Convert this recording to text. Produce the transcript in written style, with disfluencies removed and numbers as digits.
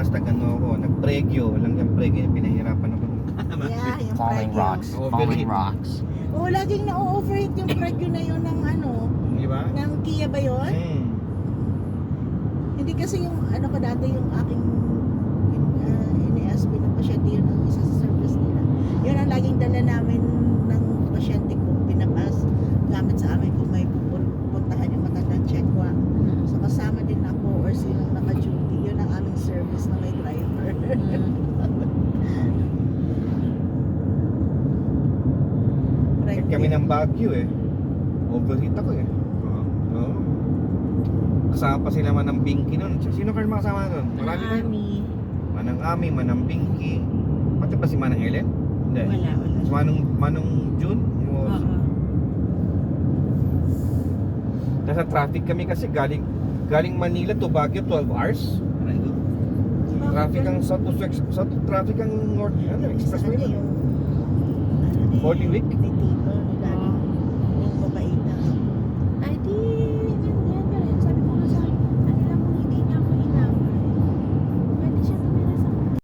hashtag ano ako, nag-pregyo. Alam niyo, pregyo yung pinahirapan ako. Yeah, yung Falling pragyo. rocks. Falling rocks. Oo, laging na-overheat yung pragyo na yun ng ano, Di ba? ng Kia ba yun? Hindi kasi yung ano ko dati yung aking ini-SB ng pasyente yun ang isa sa service nila. Yun ang laging dala namin ng pasyente ko, pinapas gamit sa amin kung may pupuntahan yung matandang checkwa. So kasama din ako or sinong naka-duty, yun ang aming service na may driver. Kahit kami ng Baguio eh. Overheat ako eh. Oo. Kasama pa sila Manang Binky nun. Sino kayo makasama nun? Marami na yun. Manang Ami, Manang Binky. Pati ba si Manang Ellen? Hindi. Wala. Si Manong June? Nasa traffic kami kasi galing Manila to Baguio 12 hours. Traffic ang south to traffic ang north, ano, expressway na. Yung, Holy Week.